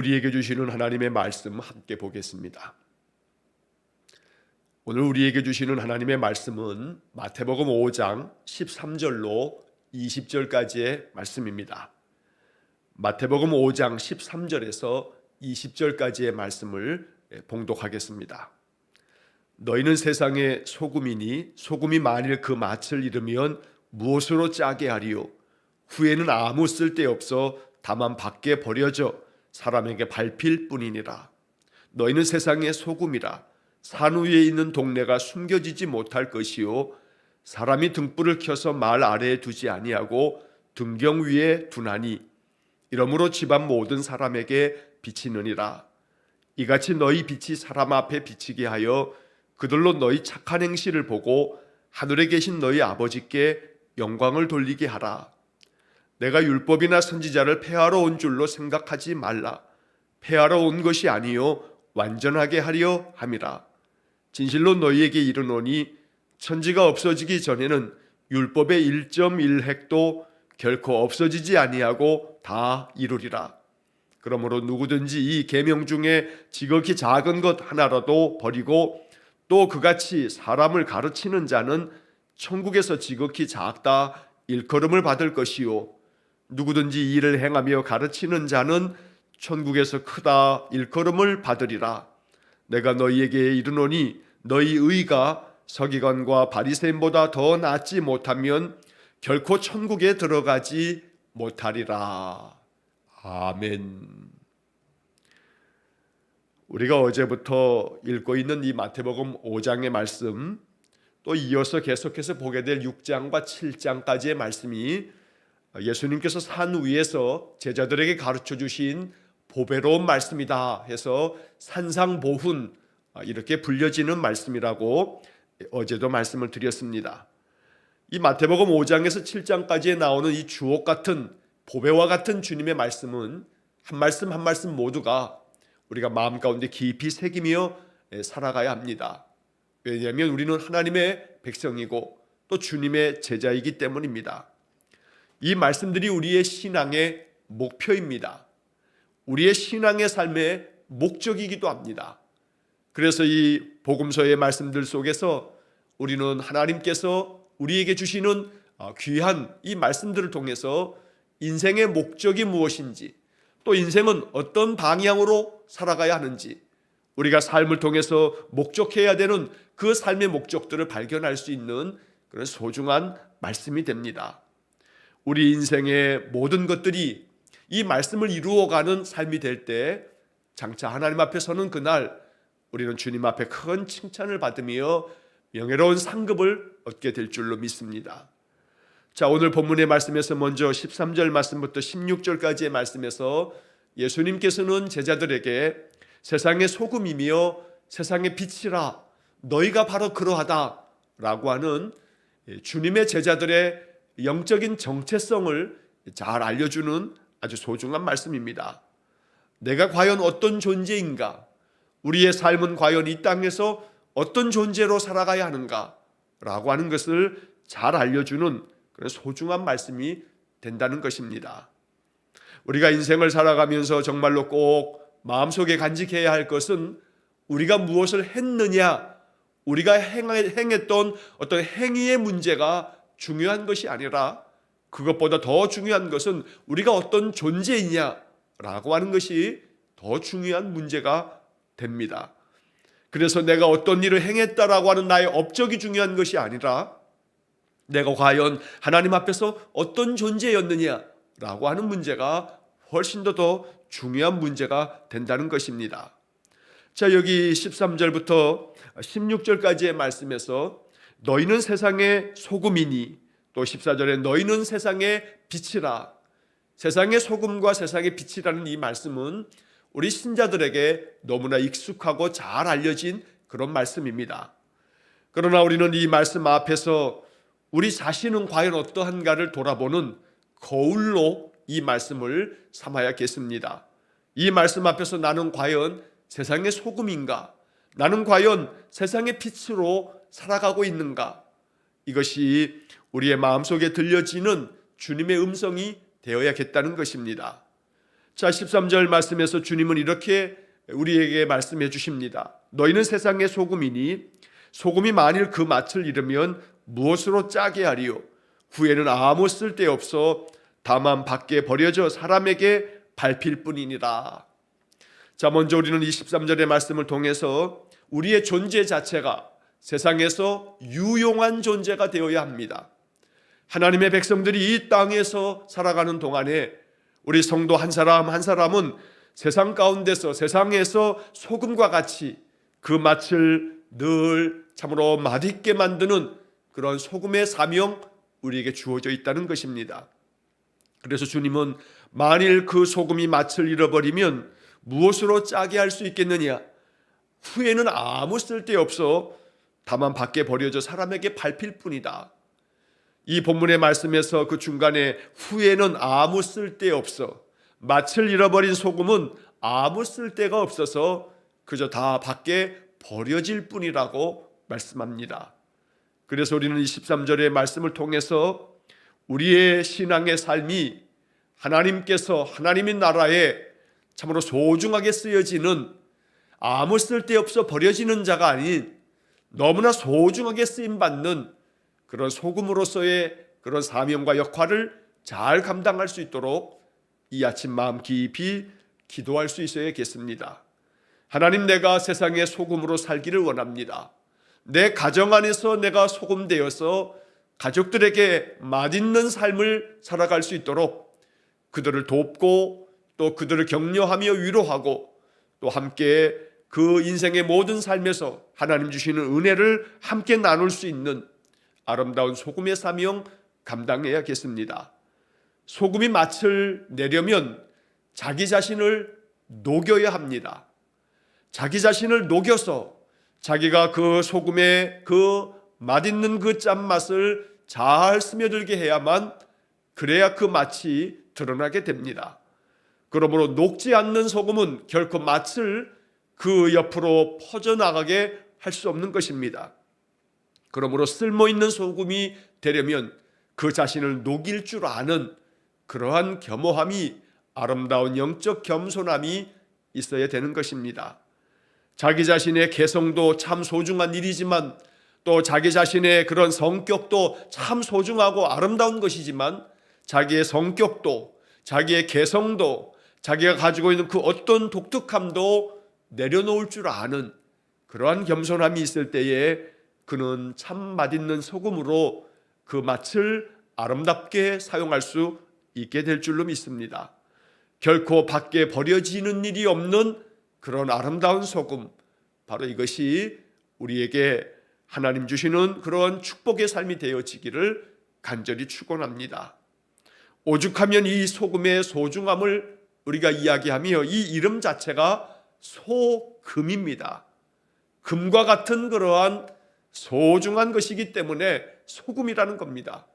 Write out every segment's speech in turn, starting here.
우리에게 주시는 하나님의 말씀 함께 보겠습니다. 오늘 우리에게 주시는 하나님의 말씀은 마태복음 5장 13절로 20절까지의 말씀입니다. 마태복음 5장 13절에서 20절까지의 말씀을 봉독하겠습니다. 너희는 세상의 소금이니 소금이 만일 그 맛을 잃으면 무엇으로 짜게 하리요? 후에는 아무 쓸데없어 다만 밖에 버려져 사람에게 밟힐 뿐이니라. 너희는 세상의 소금이라. 산 위에 있는 동네가 숨겨지지 못할 것이요 사람이 등불을 켜서 말 아래에 두지 아니하고 등경 위에 두나니 이러므로 집안 모든 사람에게 비치느니라. 이같이 너희 빛이 사람 앞에 비치게 하여 그들로 너희 착한 행실을 보고 하늘에 계신 너희 아버지께 영광을 돌리게 하라. 내가 율법이나 선지자를 폐하러 온 줄로 생각하지 말라. 폐하러 온 것이 아니요 완전하게 하려 함이라. 진실로 너희에게 이르노니 천지가 없어지기 전에는 율법의 1.1획도 결코 없어지지 아니하고 다 이루리라. 그러므로 누구든지 이 계명 중에 지극히 작은 것 하나라도 버리고 또 그같이 사람을 가르치는 자는 천국에서 지극히 작다 일컬음을 받을 것이요 누구든지 이 일을 행하며 가르치는 자는 천국에서 크다 일컬음을 받으리라. 내가 너희에게 이르노니 너희 의가 서기관과 바리새인보다 더 낫지 못하면 결코 천국에 들어가지 못하리라. 아멘. 우리가 어제부터 읽고 있는 이 마태복음 5장의 말씀, 또 이어서 계속해서 보게 될 6장과 7장까지의 말씀이 예수님께서 산 위에서 제자들에게 가르쳐 주신 보배로운 말씀이다 해서 산상보훈 이렇게 불려지는 말씀이라고 어제도 말씀을 드렸습니다. 이 마태복음 5장에서 7장까지에 나오는 이 주옥 같은 보배와 같은 주님의 말씀은 한 말씀 한 말씀 모두가 우리가 마음 가운데 깊이 새기며 살아가야 합니다. 왜냐하면 우리는 하나님의 백성이고 또 주님의 제자이기 때문입니다. 이 말씀들이 우리의 신앙의 목표입니다. 우리의 신앙의 삶의 목적이기도 합니다. 그래서 이 복음서의 말씀들 속에서 우리는 하나님께서 우리에게 주시는 귀한 이 말씀들을 통해서 인생의 목적이 무엇인지, 또 인생은 어떤 방향으로 살아가야 하는지, 우리가 삶을 통해서 목적해야 되는 그 삶의 목적들을 발견할 수 있는 그런 소중한 말씀이 됩니다. 우리 인생의 모든 것들이 이 말씀을 이루어가는 삶이 될 때 장차 하나님 앞에 서는 그날 우리는 주님 앞에 큰 칭찬을 받으며 명예로운 상급을 얻게 될 줄로 믿습니다. 자, 오늘 본문의 말씀에서 먼저 13절 말씀부터 16절까지의 말씀에서 예수님께서는 제자들에게 세상의 소금이며 세상의 빛이라 너희가 바로 그러하다 라고 하는 주님의 제자들의 영적인 정체성을 잘 알려주는 아주 소중한 말씀입니다. 내가 과연 어떤 존재인가? 우리의 삶은 과연 이 땅에서 어떤 존재로 살아가야 하는가? 라고 하는 것을 잘 알려주는 그런 소중한 말씀이 된다는 것입니다. 우리가 인생을 살아가면서 정말로 꼭 마음속에 간직해야 할 것은 우리가 무엇을 했느냐, 우리가 행했던 어떤 행위의 문제가 중요한 것이 아니라 그것보다 더 중요한 것은 우리가 어떤 존재이냐라고 하는 것이 더 중요한 문제가 됩니다. 그래서 내가 어떤 일을 행했다라고 하는 나의 업적이 중요한 것이 아니라 내가 과연 하나님 앞에서 어떤 존재였느냐라고 하는 문제가 훨씬 더 중요한 문제가 된다는 것입니다. 자, 여기 13절부터 16절까지의 말씀에서 너희는 세상의 소금이니, 또 14절에 너희는 세상의 빛이라. 세상의 소금과 세상의 빛이라는 이 말씀은 우리 신자들에게 너무나 익숙하고 잘 알려진 그런 말씀입니다. 그러나 우리는 이 말씀 앞에서 우리 자신은 과연 어떠한가를 돌아보는 거울로 이 말씀을 삼아야겠습니다. 이 말씀 앞에서 나는 과연 세상의 소금인가? 나는 과연 세상의 빛으로 살아가고 있는가? 이것이 우리의 마음속에 들려지는 주님의 음성이 되어야겠다는 것입니다. 자, 13절 말씀에서 주님은 이렇게 우리에게 말씀해 주십니다. 너희는 세상의 소금이니 소금이 만일 그 맛을 잃으면 무엇으로 짜게 하리요? 후에는 아무 쓸데없어 다만 밖에 버려져 사람에게 밟힐 뿐이니라. 자, 먼저 우리는 23절의 말씀을 통해서 우리의 존재 자체가 세상에서 유용한 존재가 되어야 합니다. 하나님의 백성들이 이 땅에서 살아가는 동안에 우리 성도 한 사람 한 사람은 세상 가운데서, 세상에서 소금과 같이 그 맛을 늘 참으로 맛있게 만드는 그런 소금의 사명 우리에게 주어져 있다는 것입니다. 그래서 주님은 만일 그 소금이 맛을 잃어버리면 무엇으로 짜게 할 수 있겠느냐? 후에는 아무 쓸데없어 다만 밖에 버려져 사람에게 밟힐 뿐이다. 이 본문의 말씀에서 그 중간에 후에는 아무 쓸데없어, 맛을 잃어버린 소금은 아무 쓸데가 없어서 그저 다 밖에 버려질 뿐이라고 말씀합니다. 그래서 우리는 23절의 말씀을 통해서 우리의 신앙의 삶이 하나님께서 하나님의 나라에 참으로 소중하게 쓰여지는, 아무 쓸데없어 버려지는 자가 아닌 너무나 소중하게 쓰임받는 그런 소금으로서의 그런 사명과 역할을 잘 감당할 수 있도록 이 아침 마음 깊이 기도할 수 있어야겠습니다. 하나님, 내가 세상의 소금으로 살기를 원합니다. 내 가정 안에서 내가 소금 되어서 가족들에게 맛있는 삶을 살아갈 수 있도록 그들을 돕고 또 그들을 격려하며 위로하고 또 함께 그 인생의 모든 삶에서 하나님 주시는 은혜를 함께 나눌 수 있는 아름다운 소금의 사명 감당해야겠습니다. 소금이 맛을 내려면 자기 자신을 녹여야 합니다. 자기 자신을 녹여서 자기가 그 소금의 그 맛있는 그 짠맛을 잘 스며들게 해야만, 그래야 그 맛이 드러나게 됩니다. 그러므로 녹지 않는 소금은 결코 맛을 그 옆으로 퍼져나가게 할 수 없는 것입니다. 그러므로 쓸모있는 소금이 되려면 그 자신을 녹일 줄 아는 그러한 겸허함이, 아름다운 영적 겸손함이 있어야 되는 것입니다. 자기 자신의 개성도 참 소중한 일이지만 또 자기 자신의 그런 성격도 참 소중하고 아름다운 것이지만 자기의 성격도, 자기의 개성도, 자기가 가지고 있는 그 어떤 독특함도 내려놓을 줄 아는 그러한 겸손함이 있을 때에 그는 참 맛있는 소금으로 그 맛을 아름답게 사용할 수 있게 될 줄로 믿습니다. 결코 밖에 버려지는 일이 없는 그런 아름다운 소금, 바로 이것이 우리에게 하나님 주시는 그런 축복의 삶이 되어지기를 간절히 축원합니다. 오죽하면 이 소금의 소중함을 우리가 이야기하며 이 이름 자체가 소금입니다. 금과 같은 그러한 소중한 것이기 때문에 소금이라는 겁니다.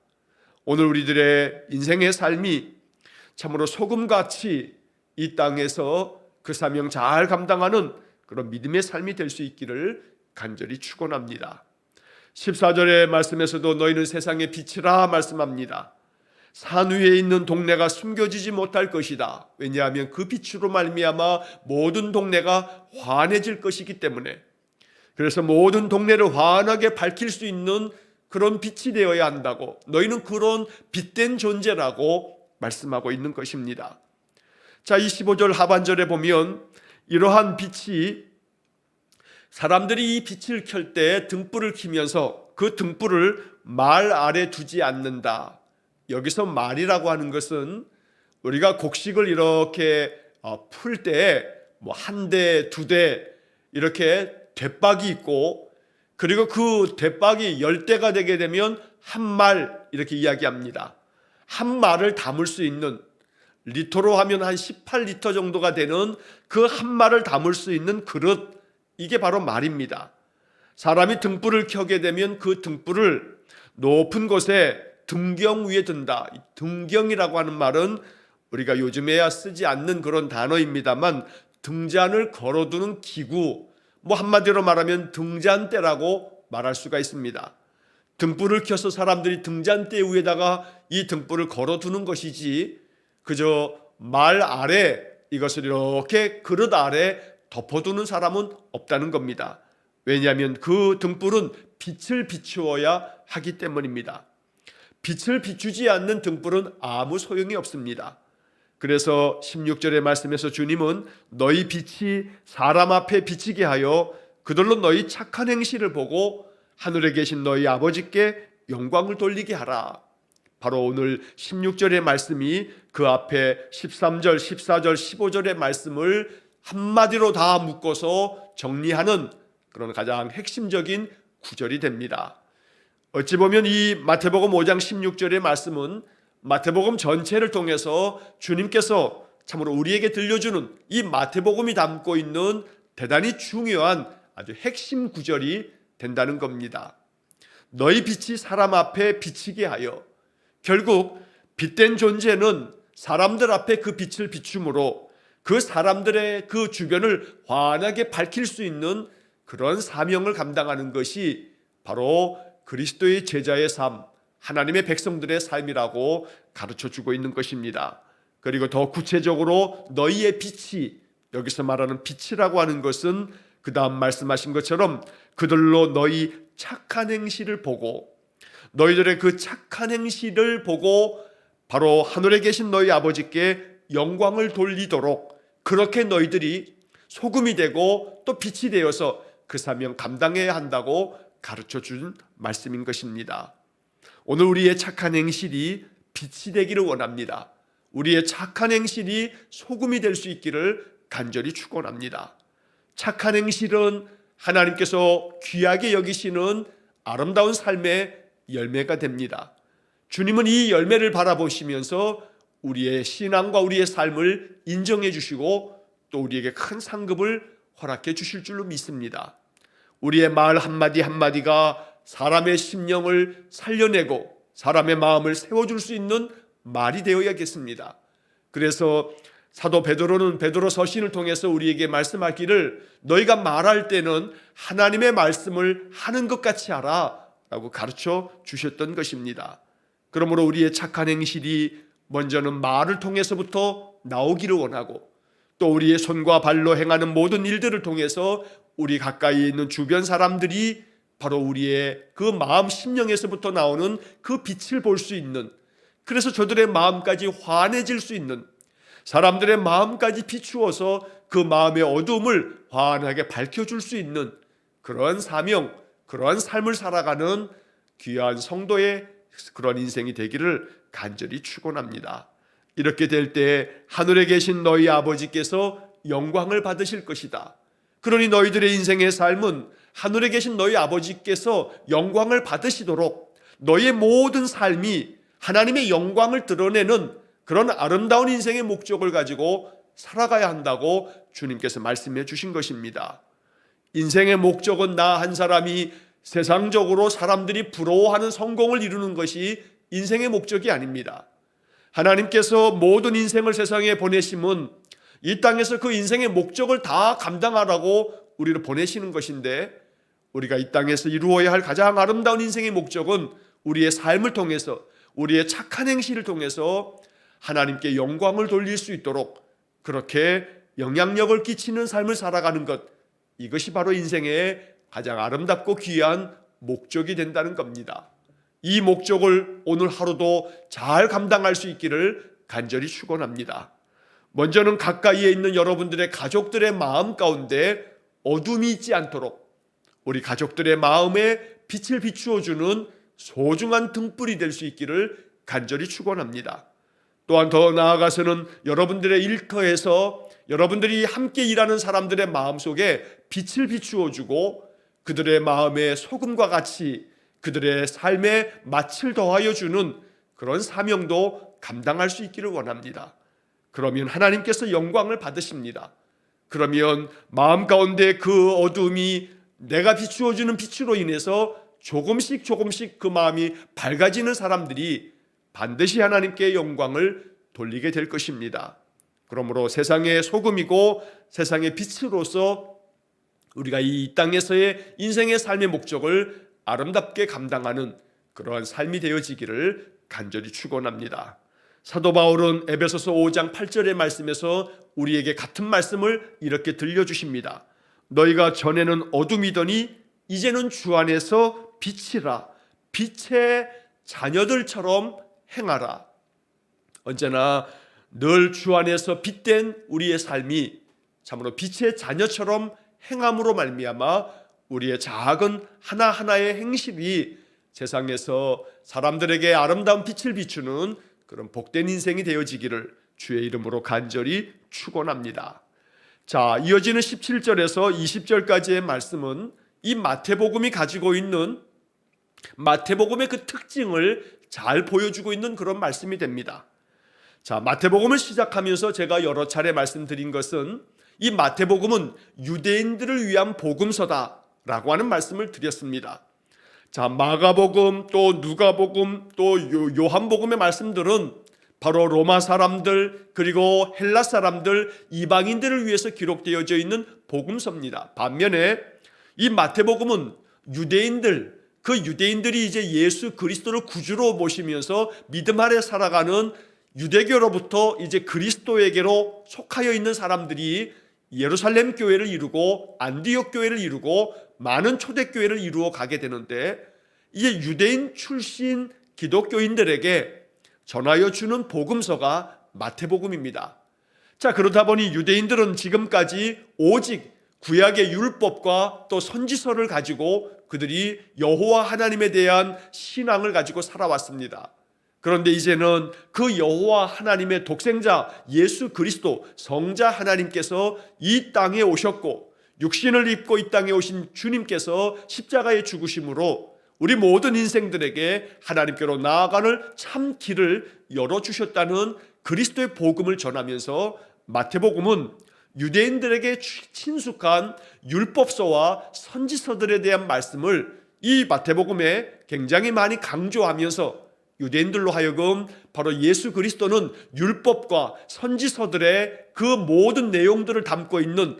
오늘 우리들의 인생의 삶이 참으로 소금같이 이 땅에서 그 사명 잘 감당하는 그런 믿음의 삶이 될 수 있기를 간절히 축원합니다. 14절의 말씀에서도 너희는 세상의 빛이라 말씀합니다. 산 위에 있는 동네가 숨겨지지 못할 것이다. 왜냐하면 그 빛으로 말미암아 모든 동네가 환해질 것이기 때문에, 그래서 모든 동네를 환하게 밝힐 수 있는 그런 빛이 되어야 한다고, 너희는 그런 빛된 존재라고 말씀하고 있는 것입니다. 자, 25절 하반절에 보면 이러한 빛이, 사람들이 이 빛을 켤 때 등불을 켜면서 그 등불을 말 아래 두지 않는다. 여기서 말이라고 하는 것은 우리가 곡식을 이렇게 풀 때 뭐 한 대, 두 대 이렇게 대박이 있고, 그리고 그 대박이 10대가 되게 되면 한 말 이렇게 이야기합니다. 한 말을 담을 수 있는, 리터로 하면 한 18리터 정도가 되는 그 한 말을 담을 수 있는 그릇, 이게 바로 말입니다. 사람이 등불을 켜게 되면 그 등불을 높은 곳에 등경 위에 든다. 등경이라고 하는 말은 우리가 요즘에야 쓰지 않는 그런 단어입니다만 등잔을 걸어두는 기구, 뭐 한마디로 말하면 등잔대라고 말할 수가 있습니다. 등불을 켜서 사람들이 등잔대 위에다가 이 등불을 걸어두는 것이지 그저 말 아래 이것을 이렇게 그릇 아래 덮어두는 사람은 없다는 겁니다. 왜냐하면 그 등불은 빛을 비추어야 하기 때문입니다. 빛을 비추지 않는 등불은 아무 소용이 없습니다. 그래서 16절의 말씀에서 주님은 너희 빛이 사람 앞에 비치게 하여 그들로 너희 착한 행실을 보고 하늘에 계신 너희 아버지께 영광을 돌리게 하라. 바로 오늘 16절의 말씀이 그 앞에 13절, 14절, 15절의 말씀을 한마디로 다 묶어서 정리하는 그런 가장 핵심적인 구절이 됩니다. 어찌 보면 이 마태복음 5장 16절의 말씀은 마태복음 전체를 통해서 주님께서 참으로 우리에게 들려주는 이 마태복음이 담고 있는 대단히 중요한 아주 핵심 구절이 된다는 겁니다. 너희 빛이 사람 앞에 비치게 하여, 결국 빛된 존재는 사람들 앞에 그 빛을 비춤으로 그 사람들의 그 주변을 환하게 밝힐 수 있는 그런 사명을 감당하는 것이 바로 그리스도의 제자의 삶, 하나님의 백성들의 삶이라고 가르쳐주고 있는 것입니다. 그리고 더 구체적으로 너희의 빛이, 여기서 말하는 빛이라고 하는 것은 그 다음 말씀하신 것처럼 그들로 너희 착한 행실을 보고, 너희들의 그 착한 행실을 보고 바로 하늘에 계신 너희 아버지께 영광을 돌리도록, 그렇게 너희들이 소금이 되고 또 빛이 되어서 그 사명 감당해야 한다고 가르쳐준 말씀인 것입니다. 오늘 우리의 착한 행실이 빛이 되기를 원합니다. 우리의 착한 행실이 소금이 될 수 있기를 간절히 축원합니다. 착한 행실은 하나님께서 귀하게 여기시는 아름다운 삶의 열매가 됩니다. 주님은 이 열매를 바라보시면서 우리의 신앙과 우리의 삶을 인정해 주시고 또 우리에게 큰 상급을 허락해 주실 줄로 믿습니다. 우리의 말 한마디 한마디가 사람의 심령을 살려내고 사람의 마음을 세워줄 수 있는 말이 되어야겠습니다. 그래서 사도 베드로는 베드로 서신을 통해서 우리에게 말씀하기를 너희가 말할 때는 하나님의 말씀을 하는 것 같이 하라 라고 가르쳐 주셨던 것입니다. 그러므로 우리의 착한 행실이 먼저는 말을 통해서부터 나오기를 원하고 또 우리의 손과 발로 행하는 모든 일들을 통해서 우리 가까이 있는 주변 사람들이 바로 우리의 그 마음 심령에서부터 나오는 그 빛을 볼 수 있는, 그래서 저들의 마음까지 환해질 수 있는, 사람들의 마음까지 비추어서 그 마음의 어두움을 환하게 밝혀줄 수 있는 그런 사명, 그런 삶을 살아가는 귀한 성도의 그런 인생이 되기를 간절히 축원합니다. 이렇게 될 때 하늘에 계신 너희 아버지께서 영광을 받으실 것이다. 그러니 너희들의 인생의 삶은 하늘에 계신 너희 아버지께서 영광을 받으시도록 너희의 모든 삶이 하나님의 영광을 드러내는 그런 아름다운 인생의 목적을 가지고 살아가야 한다고 주님께서 말씀해 주신 것입니다. 인생의 목적은 나 한 사람이 세상적으로 사람들이 부러워하는 성공을 이루는 것이 인생의 목적이 아닙니다. 하나님께서 모든 인생을 세상에 보내심은 이 땅에서 그 인생의 목적을 다 감당하라고 우리를 보내시는 것인데, 우리가 이 땅에서 이루어야 할 가장 아름다운 인생의 목적은 우리의 삶을 통해서, 우리의 착한 행실을 통해서 하나님께 영광을 돌릴 수 있도록 그렇게 영향력을 끼치는 삶을 살아가는 것, 이것이 바로 인생의 가장 아름답고 귀한 목적이 된다는 겁니다. 이 목적을 오늘 하루도 잘 감당할 수 있기를 간절히 축원합니다. 먼저는 가까이에 있는 여러분들의 가족들의 마음 가운데 어둠이 있지 않도록 우리 가족들의 마음에 빛을 비추어주는 소중한 등불이 될 수 있기를 간절히 축원합니다. 또한 더 나아가서는 여러분들의 일터에서 여러분들이 함께 일하는 사람들의 마음속에 빛을 비추어주고 그들의 마음에 소금과 같이 그들의 삶에 맛을 더하여 주는 그런 사명도 감당할 수 있기를 원합니다. 그러면 하나님께서 영광을 받으십니다. 그러면 마음 가운데 그 어둠이 내가 비추어주는 빛으로 인해서 조금씩 그 마음이 밝아지는 사람들이 반드시 하나님께 영광을 돌리게 될 것입니다. 그러므로 세상의 소금이고 세상의 빛으로서 우리가 이 땅에서의 인생의 삶의 목적을 아름답게 감당하는 그러한 삶이 되어지기를 간절히 축원합니다. 사도 바울은 에베소서 5장 8절의 말씀에서 우리에게 같은 말씀을 이렇게 들려주십니다. 너희가 전에는 어둠이더니 이제는 주 안에서 빛이라. 빛의 자녀들처럼 행하라. 언제나 늘 주 안에서 빛된 우리의 삶이 참으로 빛의 자녀처럼 행함으로 말미암아 우리의 작은 하나하나의 행실이 세상에서 사람들에게 아름다운 빛을 비추는 그런 복된 인생이 되어지기를 주의 이름으로 간절히 축원합니다. 자, 이어지는 17절에서 20절까지의 말씀은 이 마태복음이 가지고 있는 마태복음의 그 특징을 잘 보여주고 있는 그런 말씀이 됩니다. 자, 마태복음을 시작하면서 제가 여러 차례 말씀드린 것은 이 마태복음은 유대인들을 위한 복음서다라고 하는 말씀을 드렸습니다. 자, 마가복음 또 누가복음 또 요한복음의 말씀들은 바로 로마 사람들 그리고 헬라 사람들 이방인들을 위해서 기록되어져 있는 복음서입니다. 반면에 이 마태복음은 유대인들 그 유대인들이 이제 예수 그리스도를 구주로 모시면서 믿음 아래 살아가는 유대교로부터 이제 그리스도에게로 속하여 있는 사람들이 예루살렘 교회를 이루고 안디옥 교회를 이루고 많은 초대교회를 이루어 가게 되는데 이제 유대인 출신 기독교인들에게 전하여 주는 복음서가 마태복음입니다. 자, 그러다 보니 유대인들은 지금까지 오직 구약의 율법과 또 선지서를 가지고 그들이 여호와 하나님에 대한 신앙을 가지고 살아왔습니다. 그런데 이제는 그 여호와 하나님의 독생자 예수 그리스도 성자 하나님께서 이 땅에 오셨고 육신을 입고 이 땅에 오신 주님께서 십자가의 죽으심으로 우리 모든 인생들에게 하나님께로 나아가는 참 길을 열어주셨다는 그리스도의 복음을 전하면서 마태복음은 유대인들에게 친숙한 율법서와 선지서들에 대한 말씀을 이 마태복음에 굉장히 많이 강조하면서 유대인들로 하여금 바로 예수 그리스도는 율법과 선지서들의 그 모든 내용들을 담고 있는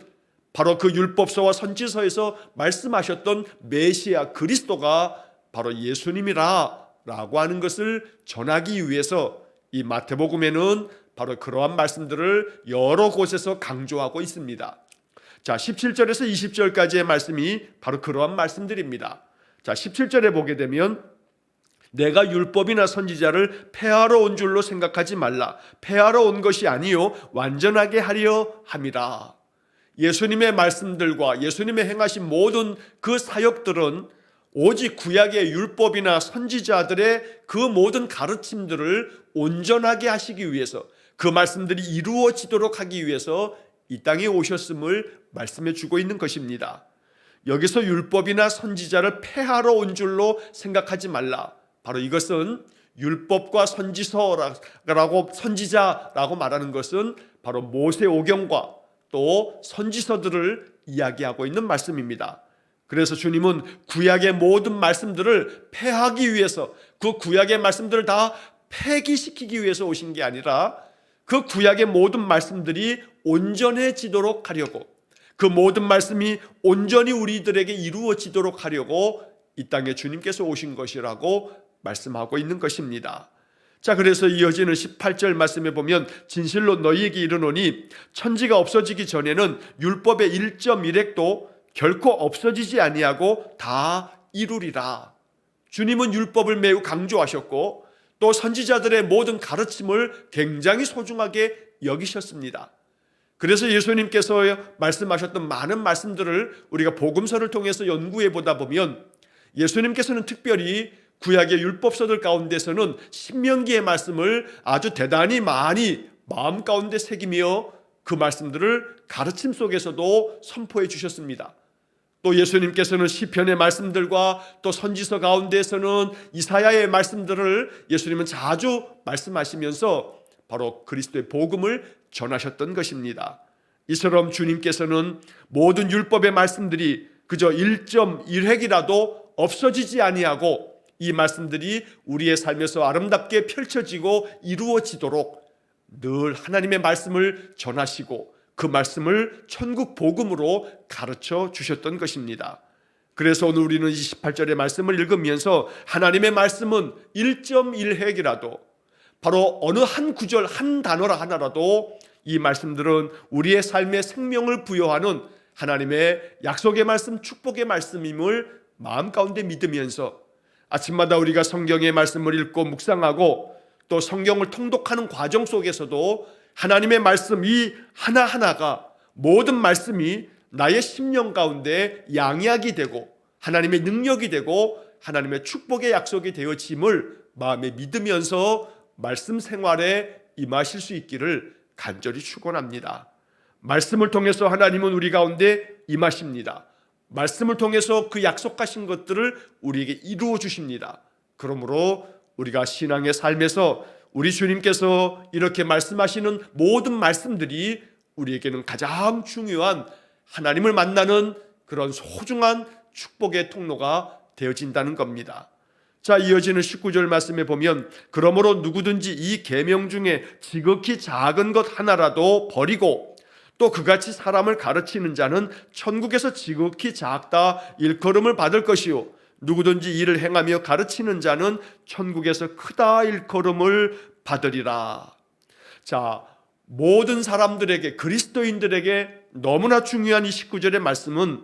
바로 그 율법서와 선지서에서 말씀하셨던 메시아 그리스도가 바로 예수님이라 라고 하는 것을 전하기 위해서 이 마태복음에는 바로 그러한 말씀들을 여러 곳에서 강조하고 있습니다. 자, 17절에서 20절까지의 말씀이 바로 그러한 말씀들입니다. 자, 17절에 보게 되면 내가 율법이나 선지자를 폐하러 온 줄로 생각하지 말라. 폐하러 온 것이 아니요 완전하게 하려 함이라. 예수님의 말씀들과 예수님의 행하신 모든 그 사역들은 오직 구약의 율법이나 선지자들의 그 모든 가르침들을 온전하게 하시기 위해서 그 말씀들이 이루어지도록 하기 위해서 이 땅에 오셨음을 말씀해 주고 있는 것입니다. 여기서 율법이나 선지자를 폐하러 온 줄로 생각하지 말라. 바로 이것은 율법과 선지서라고 선지자라고 말하는 것은 바로 모세오경과 또 선지서들을 이야기하고 있는 말씀입니다. 그래서 주님은 구약의 모든 말씀들을 폐하기 위해서 그 구약의 말씀들을 다 폐기시키기 위해서 오신 게 아니라 그 구약의 모든 말씀들이 온전해지도록 하려고 그 모든 말씀이 온전히 우리들에게 이루어지도록 하려고 이 땅에 주님께서 오신 것이라고 말씀하고 있는 것입니다. 자, 그래서 이어지는 18절 말씀에 보면 진실로 너희에게 이르노니 천지가 없어지기 전에는 율법의 1.1획도 결코 없어지지 아니하고 다 이루리라. 주님은 율법을 매우 강조하셨고 또 선지자들의 모든 가르침을 굉장히 소중하게 여기셨습니다. 그래서 예수님께서 말씀하셨던 많은 말씀들을 우리가 복음서를 통해서 연구해 보다 보면 예수님께서는 특별히 구약의 율법서들 가운데서는 신명기의 말씀을 아주 대단히 많이 마음 가운데 새기며 그 말씀들을 가르침 속에서도 선포해 주셨습니다. 또 예수님께서는 시편의 말씀들과 또 선지서 가운데서는 이사야의 말씀들을 예수님은 자주 말씀하시면서 바로 그리스도의 복음을 전하셨던 것입니다. 이처럼 주님께서는 모든 율법의 말씀들이 그저 1.1획이라도 없어지지 아니하고 이 말씀들이 우리의 삶에서 아름답게 펼쳐지고 이루어지도록 늘 하나님의 말씀을 전하시고 그 말씀을 천국 복음으로 가르쳐 주셨던 것입니다. 그래서 오늘 우리는 28절의 말씀을 읽으면서 하나님의 말씀은 1.1획이라도 바로 어느 한 구절 한 단어라 하나라도 이 말씀들은 우리의 삶에 생명을 부여하는 하나님의 약속의 말씀, 축복의 말씀임을 마음 가운데 믿으면서 아침마다 우리가 성경의 말씀을 읽고 묵상하고 또 성경을 통독하는 과정 속에서도 하나님의 말씀 이 하나하나가 모든 말씀이 나의 심령 가운데 양약이 되고 하나님의 능력이 되고 하나님의 축복의 약속이 되어짐을 마음에 믿으면서 말씀 생활에 임하실 수 있기를 간절히 축원합니다. 말씀을 통해서 하나님은 우리 가운데 임하십니다. 말씀을 통해서 그 약속하신 것들을 우리에게 이루어 주십니다. 그러므로 우리가 신앙의 삶에서 우리 주님께서 이렇게 말씀하시는 모든 말씀들이 우리에게는 가장 중요한 하나님을 만나는 그런 소중한 축복의 통로가 되어진다는 겁니다. 자, 이어지는 19절 말씀에 보면 그러므로 누구든지 이 계명 중에 지극히 작은 것 하나라도 버리고 또 그같이 사람을 가르치는 자는 천국에서 지극히 작다 일컬음을 받을 것이요 누구든지 이를 행하며 가르치는 자는 천국에서 크다 일컬음을 받으리라. 자, 모든 사람들에게 그리스도인들에게 너무나 중요한 이 19절의 말씀은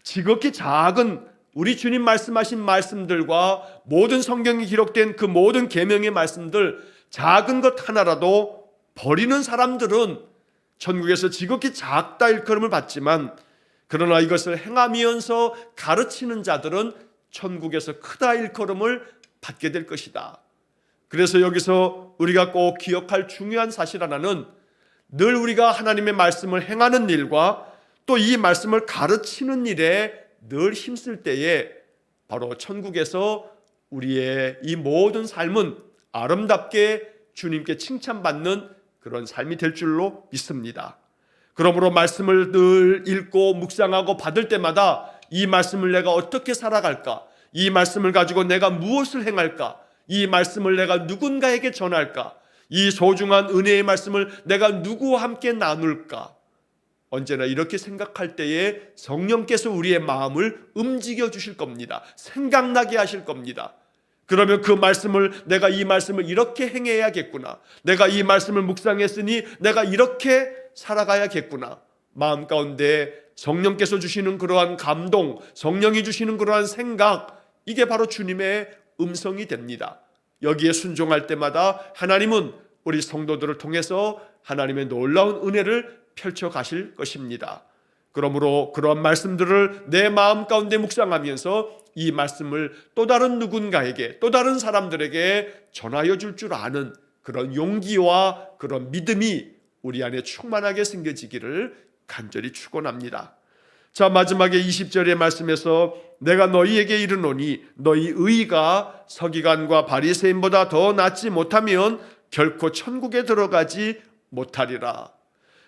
지극히 작은 우리 주님 말씀하신 말씀들과 모든 성경이 기록된 그 모든 계명의 말씀들 작은 것 하나라도 버리는 사람들은 천국에서 지극히 작다 일컬음을 받지만 그러나 이것을 행하면서 가르치는 자들은 천국에서 크다 일컬음을 받게 될 것이다. 그래서 여기서 우리가 꼭 기억할 중요한 사실 하나는 늘 우리가 하나님의 말씀을 행하는 일과 또 이 말씀을 가르치는 일에 늘 힘쓸 때에 바로 천국에서 우리의 이 모든 삶은 아름답게 주님께 칭찬받는 그런 삶이 될 줄로 믿습니다. 그러므로 말씀을 늘 읽고 묵상하고 받을 때마다 이 말씀을 내가 어떻게 살아갈까? 이 말씀을 가지고 내가 무엇을 행할까? 이 말씀을 내가 누군가에게 전할까? 이 소중한 은혜의 말씀을 내가 누구와 함께 나눌까? 언제나 이렇게 생각할 때에 성령께서 우리의 마음을 움직여 주실 겁니다. 생각나게 하실 겁니다. 그러면 그 말씀을 내가 이 말씀을 이렇게 행해야겠구나. 내가 이 말씀을 묵상했으니 내가 이렇게 살아가야겠구나. 마음 가운데 성령께서 주시는 그러한 감동, 성령이 주시는 그러한 생각, 이게 바로 주님의 음성이 됩니다. 여기에 순종할 때마다 하나님은 우리 성도들을 통해서 하나님의 놀라운 은혜를 펼쳐 가실 것입니다. 그러므로 그러한 말씀들을 내 마음 가운데 묵상하면서 이 말씀을 또 다른 누군가에게 또 다른 사람들에게 전하여 줄 줄 아는 그런 용기와 그런 믿음이 우리 안에 충만하게 생겨지기를 간절히 축원합니다. 자, 마지막에 20절의 말씀에서 내가 너희에게 이르노니 너희 의가 서기관과 바리새인보다 더 낫지 못하면 결코 천국에 들어가지 못하리라.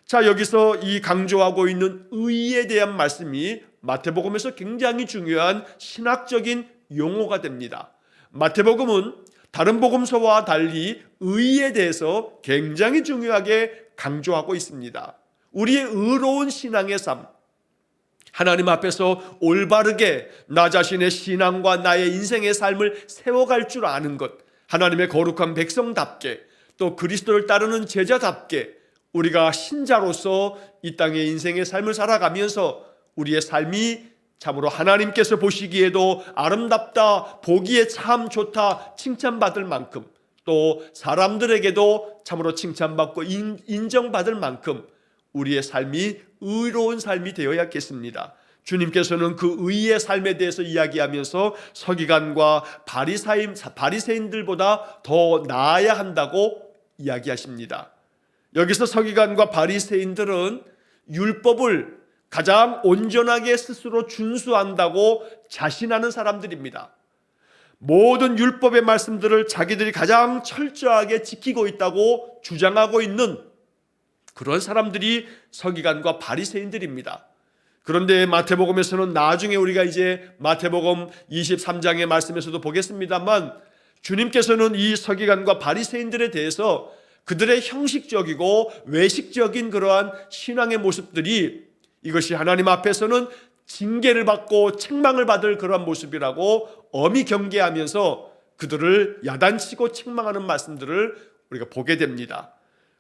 자, 여기서 이 강조하고 있는 의에 대한 말씀이 마태복음에서 굉장히 중요한 신학적인 용어가 됩니다. 마태복음은 다른 복음서와 달리 의에 대해서 굉장히 중요하게 강조하고 있습니다. 우리의 의로운 신앙의 삶, 하나님 앞에서 올바르게 나 자신의 신앙과 나의 인생의 삶을 세워갈 줄 아는 것, 하나님의 거룩한 백성답게 또 그리스도를 따르는 제자답게 우리가 신자로서 이 땅의 인생의 삶을 살아가면서 우리의 삶이 참으로 하나님께서 보시기에도 아름답다, 보기에 참 좋다, 칭찬받을 만큼 또 사람들에게도 참으로 칭찬받고 인정받을 만큼 우리의 삶이 의로운 삶이 되어야겠습니다. 주님께서는 그 의의 삶에 대해서 이야기하면서 서기관과 바리새인들보다 더 나아야 한다고 이야기하십니다. 여기서 서기관과 바리새인들은 율법을 가장 온전하게 스스로 준수한다고 자신하는 사람들입니다. 모든 율법의 말씀들을 자기들이 가장 철저하게 지키고 있다고 주장하고 있는 그런 사람들이 서기관과 바리새인들입니다. 그런데 마태복음에서는 나중에 우리가 이제 마태복음 23장의 말씀에서도 보겠습니다만 주님께서는 이 서기관과 바리새인들에 대해서 그들의 형식적이고 외식적인 그러한 신앙의 모습들이 이것이 하나님 앞에서는 징계를 받고 책망을 받을 그러한 모습이라고 엄히 경계하면서 그들을 야단치고 책망하는 말씀들을 우리가 보게 됩니다.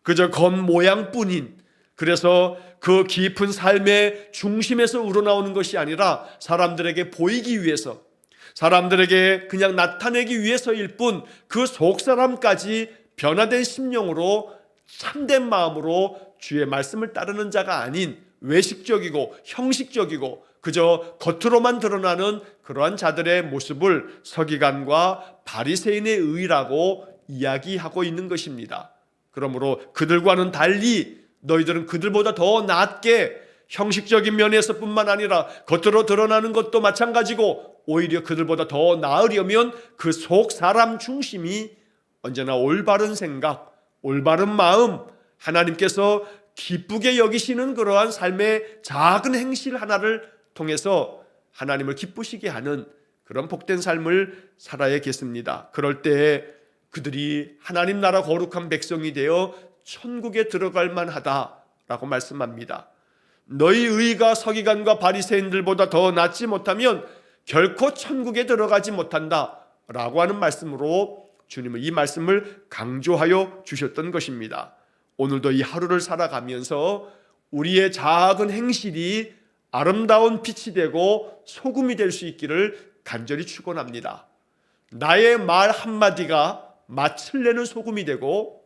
그저 겉모양뿐인, 그래서 그 깊은 삶의 중심에서 우러나오는 것이 아니라 사람들에게 보이기 위해서, 사람들에게 그냥 나타내기 위해서일 뿐 그 속사람까지 변화된 심령으로 참된 마음으로 주의 말씀을 따르는 자가 아닌 외식적이고 형식적이고 그저 겉으로만 드러나는 그러한 자들의 모습을 서기관과 바리새인의 의라고 이야기하고 있는 것입니다. 그러므로 그들과는 달리 너희들은 그들보다 더 낫게 형식적인 면에서뿐만 아니라 겉으로 드러나는 것도 마찬가지고 오히려 그들보다 더 나으려면 그 속 사람 중심이 언제나 올바른 생각, 올바른 마음, 하나님께서 기쁘게 여기시는 그러한 삶의 작은 행실 하나를 통해서 하나님을 기쁘시게 하는 그런 복된 삶을 살아야겠습니다. 그럴 때 그들이 하나님 나라 거룩한 백성이 되어 천국에 들어갈 만하다라고 말씀합니다. 너희 의가 서기관과 바리새인들보다 더 낫지 못하면 결코 천국에 들어가지 못한다라고 하는 말씀으로 주님은 이 말씀을 강조하여 주셨던 것입니다. 오늘도 이 하루를 살아가면서 우리의 작은 행실이 아름다운 빛이 되고 소금이 될 수 있기를 간절히 축원합니다. 나의 말 한마디가 맛을 내는 소금이 되고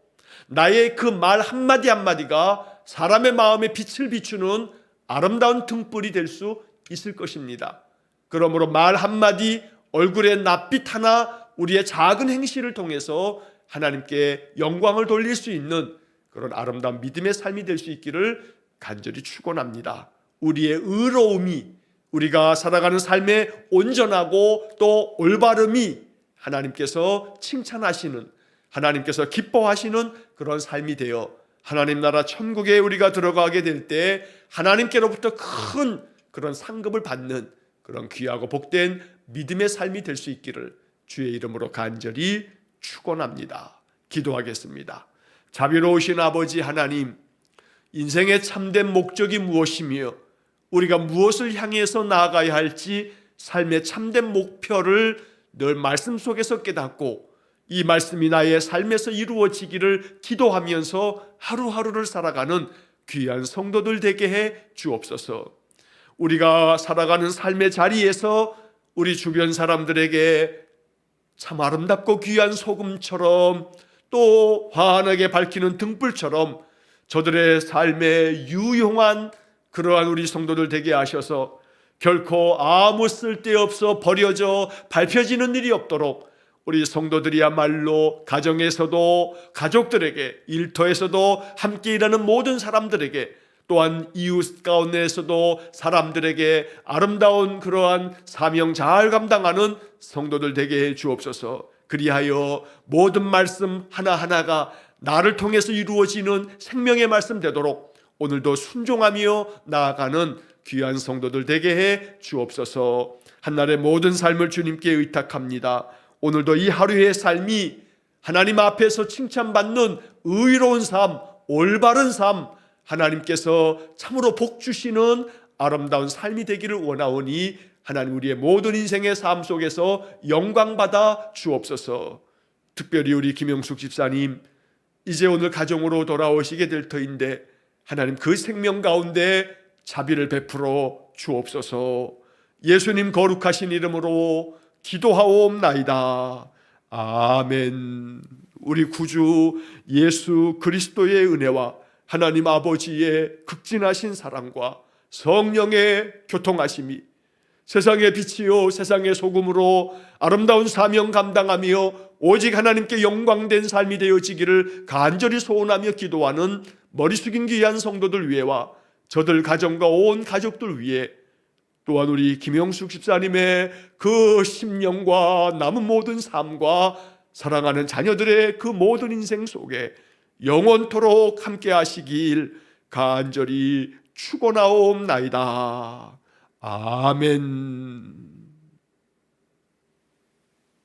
나의 그 말 한마디 한마디가 사람의 마음에 빛을 비추는 아름다운 등불이 될 수 있을 것입니다. 그러므로 말 한마디, 얼굴에 낯빛 하나, 우리의 작은 행실을 통해서 하나님께 영광을 돌릴 수 있는 그런 아름다운 믿음의 삶이 될 수 있기를 간절히 축원합니다. 우리의 의로움이, 우리가 살아가는 삶의 온전하고 또 올바름이 하나님께서 칭찬하시는, 하나님께서 기뻐하시는 그런 삶이 되어 하나님 나라 천국에 우리가 들어가게 될 때 하나님께로부터 큰 그런 상급을 받는 그런 귀하고 복된 믿음의 삶이 될 수 있기를 주의 이름으로 간절히 축원합니다. 기도하겠습니다. 자비로우신 아버지 하나님, 인생의 참된 목적이 무엇이며 우리가 무엇을 향해서 나아가야 할지 삶의 참된 목표를 늘 말씀 속에서 깨닫고 이 말씀이 나의 삶에서 이루어지기를 기도하면서 하루하루를 살아가는 귀한 성도들 되게 해 주옵소서. 우리가 살아가는 삶의 자리에서 우리 주변 사람들에게 참 아름답고 귀한 소금처럼 또 환하게 밝히는 등불처럼 저들의 삶에 유용한 그러한 우리 성도들 되게 하셔서 결코 아무 쓸데없어 버려져 밟혀지는 일이 없도록 우리 성도들이야말로 가정에서도 가족들에게, 일터에서도 함께 일하는 모든 사람들에게, 또한 이웃 가운데에서도 사람들에게 아름다운 그러한 사명 잘 감당하는 성도들 되게 해 주옵소서. 그리하여 모든 말씀 하나하나가 나를 통해서 이루어지는 생명의 말씀 되도록 오늘도 순종하며 나아가는 귀한 성도들 되게 해 주옵소서. 한날의 모든 삶을 주님께 의탁합니다. 오늘도 이 하루의 삶이 하나님 앞에서 칭찬받는 의로운 삶, 올바른 삶, 하나님께서 참으로 복 주시는 아름다운 삶이 되기를 원하오니 하나님 우리의 모든 인생의 삶 속에서 영광받아 주옵소서. 특별히 우리 김영숙 집사님 이제 오늘 가정으로 돌아오시게 될 터인데 하나님 그 생명 가운데 자비를 베풀어 주옵소서. 예수님 거룩하신 이름으로 기도하옵나이다. 아멘. 우리 구주 예수 그리스도의 은혜와 하나님 아버지의 극진하신 사랑과 성령의 교통하심이 세상의 빛이요 세상의 소금으로 아름다운 사명 감당하며 오직 하나님께 영광된 삶이 되어지기를 간절히 소원하며 기도하는 머리 숙인 귀한 성도들 위해와 저들 가정과 온 가족들 위해 또한 우리 김영숙 집사님의 그 심령과 남은 모든 삶과 사랑하는 자녀들의 그 모든 인생 속에 영원토록 함께 하시길 간절히 축원하옵나이다. 아멘.